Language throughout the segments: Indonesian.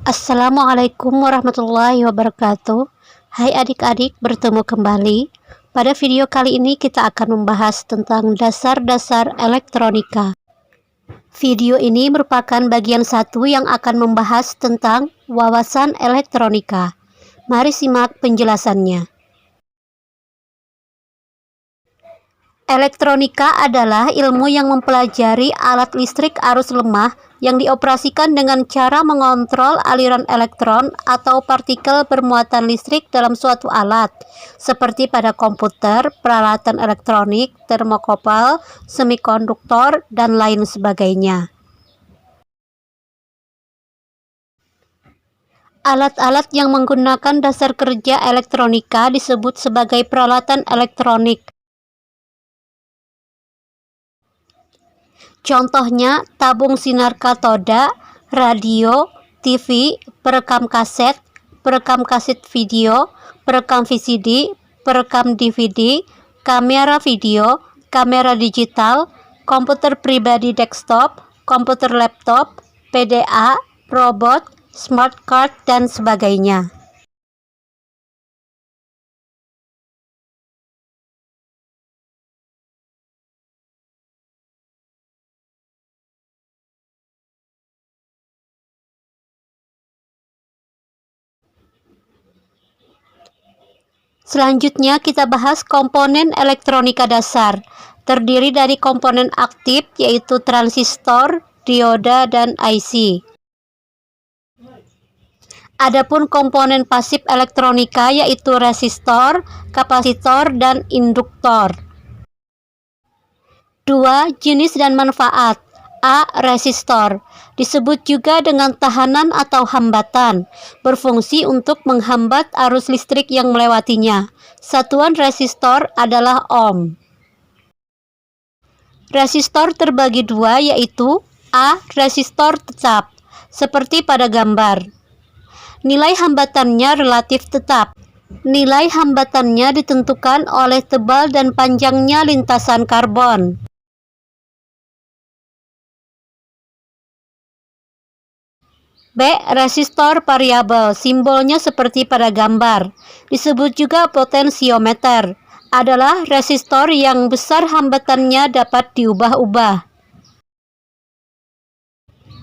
Assalamualaikum warahmatullahi wabarakatuh. Hai adik-adik, bertemu kembali. Pada video kali ini kita akan membahas tentang dasar-dasar elektronika. Video ini merupakan bagian satu yang akan membahas tentang wawasan elektronika. Mari simak penjelasannya. Elektronika adalah ilmu yang mempelajari alat listrik arus lemah yang dioperasikan dengan cara mengontrol aliran elektron atau partikel bermuatan listrik dalam suatu alat, seperti pada komputer, peralatan elektronik, termokopel, semikonduktor, dan lain sebagainya. Alat-alat yang menggunakan dasar kerja elektronika disebut sebagai peralatan elektronik. Contohnya tabung sinar katoda, radio, TV, perekam kaset video, perekam VCD, perekam DVD, kamera video, kamera digital, komputer pribadi desktop, komputer laptop, PDA, robot, smart card, dan sebagainya. Selanjutnya kita bahas komponen elektronika dasar. Terdiri dari komponen aktif yaitu transistor, dioda, dan IC. Adapun komponen pasif elektronika yaitu resistor, kapasitor, dan induktor. 2. Jenis dan manfaat. A. Resistor. Disebut juga dengan tahanan atau hambatan. Berfungsi untuk menghambat arus listrik yang melewatinya. Satuan resistor adalah ohm. Resistor terbagi dua yaitu A. Resistor tetap, seperti pada gambar. Nilai hambatannya relatif tetap. Nilai hambatannya ditentukan oleh tebal dan panjangnya lintasan karbon. B. Resistor variabel, simbolnya seperti pada gambar. Disebut juga potensiometer. Adalah resistor yang besar hambatannya dapat diubah-ubah.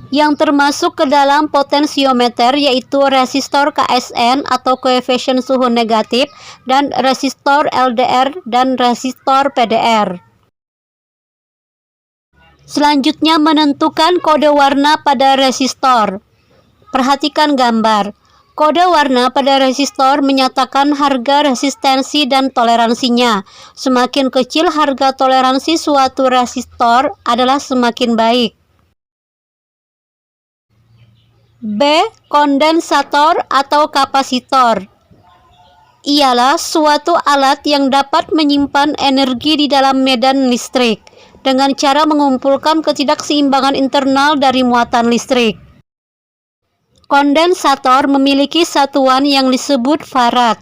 Yang termasuk ke dalam potensiometer yaitu resistor KSN atau koefisien suhu negatif, dan resistor LDR dan resistor PDR. Selanjutnya menentukan kode warna pada resistor. Perhatikan gambar. Kode warna pada resistor menyatakan harga resistensi dan toleransinya. Semakin kecil harga toleransi suatu resistor adalah semakin baik. B. Kondensator atau kapasitor. Ialah suatu alat yang dapat menyimpan energi di dalam medan listrik dengan cara mengumpulkan ketidakseimbangan internal dari muatan listrik. Kondensator memiliki satuan yang disebut farad.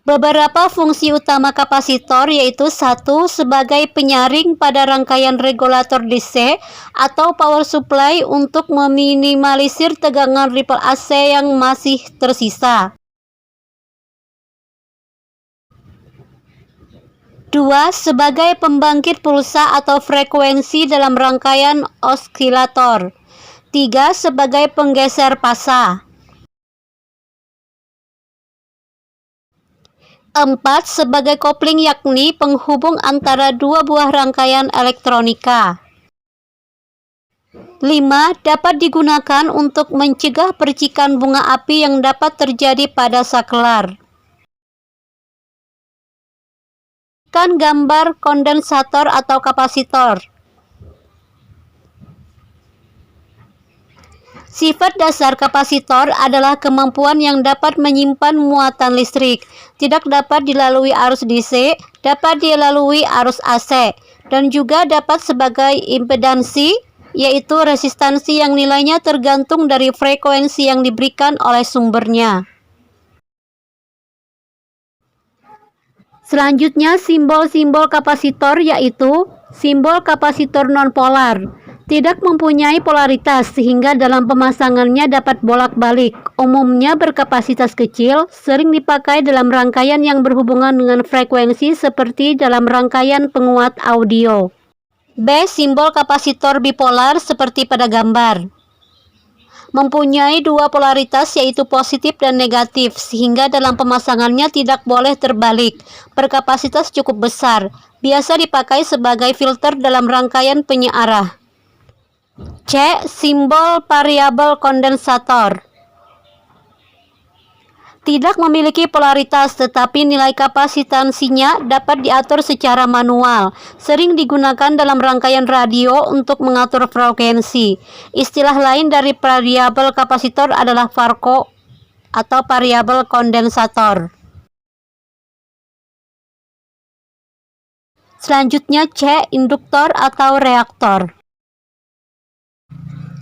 Beberapa fungsi utama kapasitor yaitu 1. Sebagai penyaring pada rangkaian regulator DC atau power supply untuk meminimalisir tegangan ripple AC yang masih tersisa. 2. Sebagai pembangkit pulsa atau frekuensi dalam rangkaian osilator. 3. Sebagai penggeser pasa. 4. Sebagai kopling yakni penghubung antara dua buah rangkaian elektronika. 5. Dapat digunakan untuk mencegah percikan bunga api yang dapat terjadi pada saklar. Kan gambar kondensator atau kapasitor. Sifat dasar kapasitor adalah kemampuan yang dapat menyimpan muatan listrik. Tidak dapat dilalui arus DC, dapat dilalui arus AC, dan juga dapat sebagai impedansi, yaitu resistansi yang nilainya tergantung dari frekuensi yang diberikan oleh sumbernya. Selanjutnya simbol-simbol kapasitor yaitu Simbol kapasitor nonpolar tidak mempunyai polaritas sehingga dalam pemasangannya dapat bolak-balik. Umumnya berkapasitas kecil, sering dipakai dalam rangkaian yang berhubungan dengan frekuensi seperti dalam rangkaian penguat audio. B. Simbol kapasitor bipolar seperti pada gambar. Mempunyai dua polaritas yaitu positif dan negatif sehingga dalam pemasangannya tidak boleh terbalik. Berkapasitas cukup besar, biasa dipakai sebagai filter dalam rangkaian penyearah. C. Simbol variabel kondensator. Tidak memiliki polaritas tetapi nilai kapasitansinya dapat diatur secara manual. Sering digunakan dalam rangkaian radio untuk mengatur frekuensi. Istilah lain dari variabel kapasitor adalah VARCO atau variabel kondensator. Selanjutnya C. Induktor atau reaktor.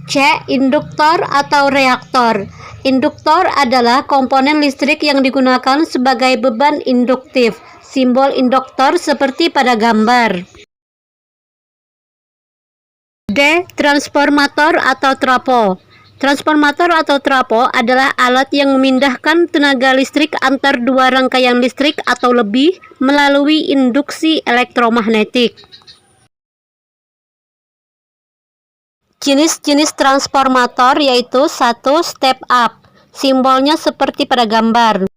C. Induktor atau reaktor. Induktor adalah komponen listrik yang digunakan sebagai beban induktif. Simbol induktor seperti pada gambar. D. Transformator atau trapo. Transformator atau trapo adalah alat yang memindahkan tenaga listrik antar dua rangkaian listrik atau lebih melalui induksi elektromagnetik. Jenis-jenis transformator yaitu 1. Step up. Simbolnya seperti pada gambar,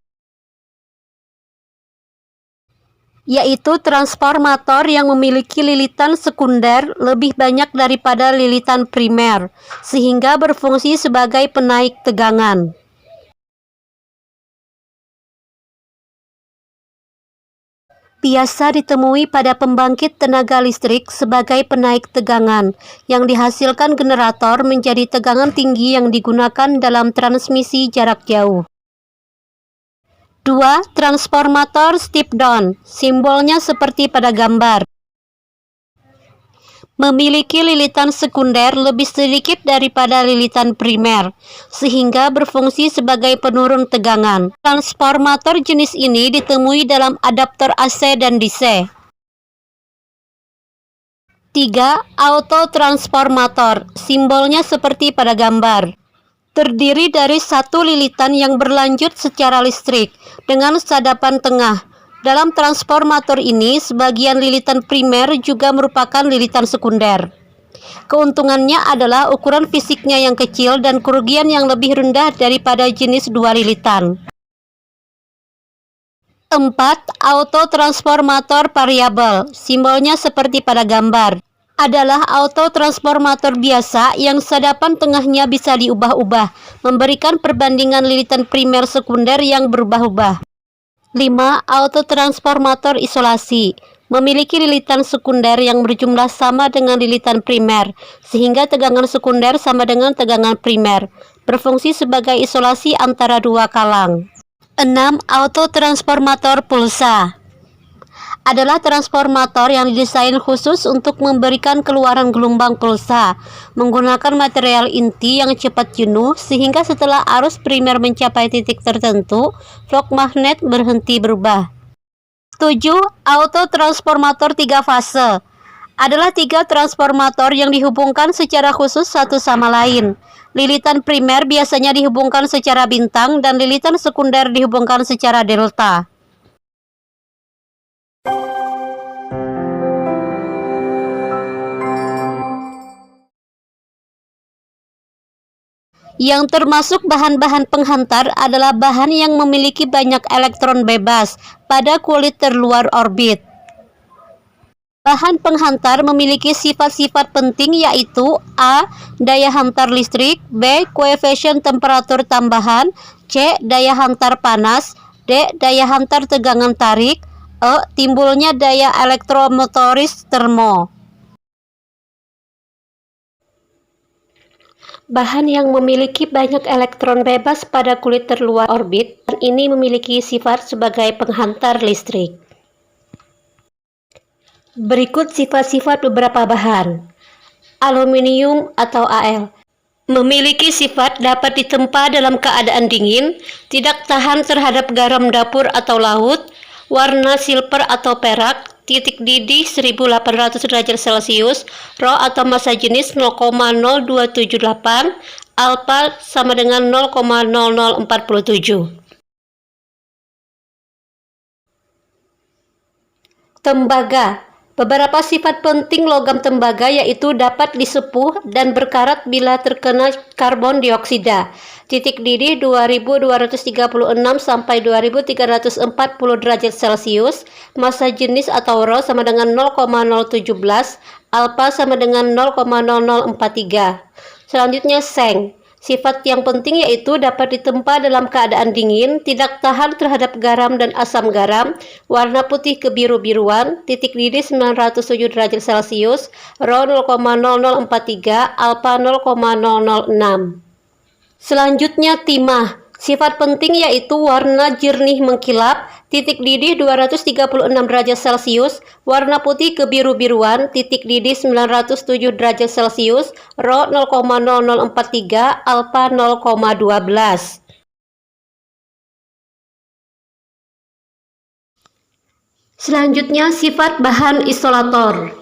yaitu transformator yang memiliki lilitan sekunder lebih banyak daripada lilitan primer, sehingga berfungsi sebagai penaik tegangan. Biasa ditemui pada pembangkit tenaga listrik sebagai penaik tegangan, yang dihasilkan generator menjadi tegangan tinggi yang digunakan dalam transmisi jarak jauh. 2. Transformator step down. Simbolnya seperti pada gambar. Memiliki lilitan sekunder lebih sedikit daripada lilitan primer, sehingga berfungsi sebagai penurun tegangan. Transformator jenis ini ditemui dalam adaptor AC dan DC. 3. Autotransformator. Simbolnya seperti pada gambar. Terdiri dari satu lilitan yang berlanjut secara listrik dengan sadapan tengah. Dalam transformator ini, sebagian lilitan primer juga merupakan lilitan sekunder. Keuntungannya adalah ukuran fisiknya yang kecil dan kerugian yang lebih rendah daripada jenis dua lilitan. 4. Autotransformator variabel. Simbolnya seperti pada gambar. Adalah autotransformator biasa yang sadapan tengahnya bisa diubah-ubah, memberikan perbandingan lilitan primer sekunder yang berubah-ubah. 5. Autotransformator isolasi. Memiliki lilitan sekunder yang berjumlah sama dengan lilitan primer, sehingga tegangan sekunder sama dengan tegangan primer. Berfungsi sebagai isolasi antara dua kalang. 6. Autotransformator pulsa. Adalah transformator yang didesain khusus untuk memberikan keluaran gelombang pulsa menggunakan material inti yang cepat jenuh sehingga setelah arus primer mencapai titik tertentu, flux magnet berhenti berubah. 7. Autotransformator 3 fase. Adalah 3 transformator yang dihubungkan secara khusus satu sama lain. Lilitan primer biasanya dihubungkan secara bintang dan lilitan sekunder dihubungkan secara delta. Yang termasuk bahan-bahan penghantar adalah bahan yang memiliki banyak elektron bebas pada kulit terluar orbit. Bahan penghantar memiliki sifat-sifat penting yaitu A. Daya hantar listrik, B. Koefisien temperatur tambahan, C. Daya hantar panas, D. Daya hantar tegangan tarik, E. Timbulnya daya elektromotoris termo. Bahan yang memiliki banyak elektron bebas pada kulit terluar orbit, dan ini memiliki sifat sebagai penghantar listrik. Berikut sifat-sifat beberapa bahan. Aluminium atau Al. Memiliki sifat dapat ditempa dalam keadaan dingin, tidak tahan terhadap garam dapur atau laut, warna silver atau perak, titik didih 1800 derajat Celcius, rho atau massa jenis 0,0278, alfa sama dengan 0,0047. Tembaga. Beberapa sifat penting logam tembaga yaitu dapat disepuh dan berkarat bila terkena karbon dioksida. Titik didih 2236 sampai 2340 derajat Celcius, massa jenis atau rho sama dengan 0,017, alfa sama dengan 0,0043. Selanjutnya seng. Sifat yang penting yaitu dapat ditempa dalam keadaan dingin, tidak tahan terhadap garam dan asam garam, warna putih kebiru-biruan, titik didih 907 derajat Celcius, rho 0,0043, alfa 0,006. Selanjutnya timah. Sifat penting yaitu warna jernih mengkilap, titik didih 236 derajat Celcius, warna putih kebiru-biruan, titik didih 907 derajat Celcius, rho 0,0043, alfa 0,12. Selanjutnya sifat bahan isolator.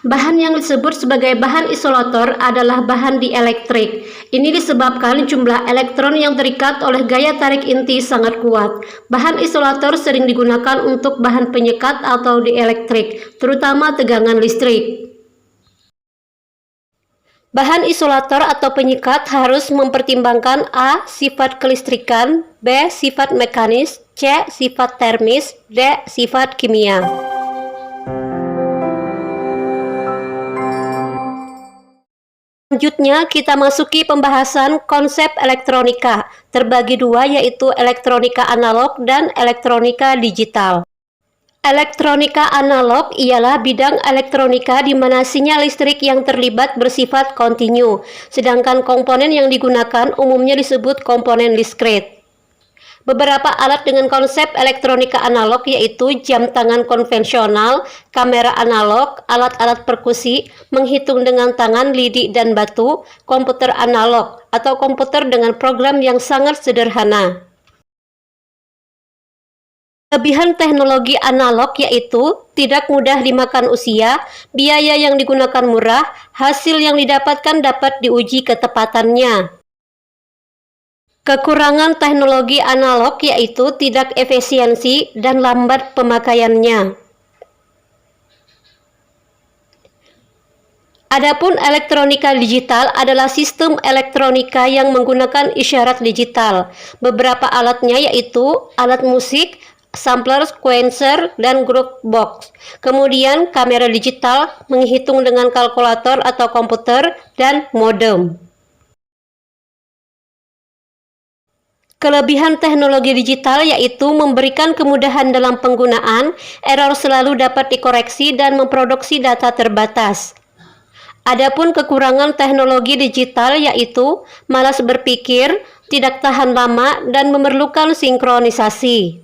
Bahan yang disebut sebagai bahan isolator adalah bahan dielektrik. Ini disebabkan jumlah elektron yang terikat oleh gaya tarik inti sangat kuat. Bahan isolator sering digunakan untuk bahan penyekat atau dielektrik, terutama tegangan listrik. Bahan isolator atau penyekat harus mempertimbangkan A. Sifat kelistrikan, B. Sifat mekanis, C. Sifat termis, D. Sifat kimia. Selanjutnya kita masuki pembahasan konsep elektronika. Terbagi dua yaitu elektronika analog dan elektronika digital. Elektronika analog ialah bidang elektronika di mana sinyal listrik yang terlibat bersifat kontinu, sedangkan komponen yang digunakan umumnya disebut komponen diskret. Beberapa alat dengan konsep elektronika analog yaitu jam tangan konvensional, kamera analog, alat-alat perkusi, menghitung dengan tangan, lidi, dan batu, komputer analog, atau komputer dengan program yang sangat sederhana. Kelebihan teknologi analog yaitu tidak mudah dimakan usia, biaya yang digunakan murah, hasil yang didapatkan dapat diuji ketepatannya. Kekurangan teknologi analog yaitu tidak efisiensi dan lambat pemakaiannya. Adapun elektronika digital adalah sistem elektronika yang menggunakan isyarat digital. Beberapa alatnya yaitu alat musik, sampler, sequencer, dan groove box. Kemudian kamera digital, menghitung dengan kalkulator atau komputer, dan modem. Kelebihan teknologi digital yaitu memberikan kemudahan dalam penggunaan, error selalu dapat dikoreksi dan memproduksi data terbatas. Adapun kekurangan teknologi digital yaitu malas berpikir, tidak tahan lama, dan memerlukan sinkronisasi.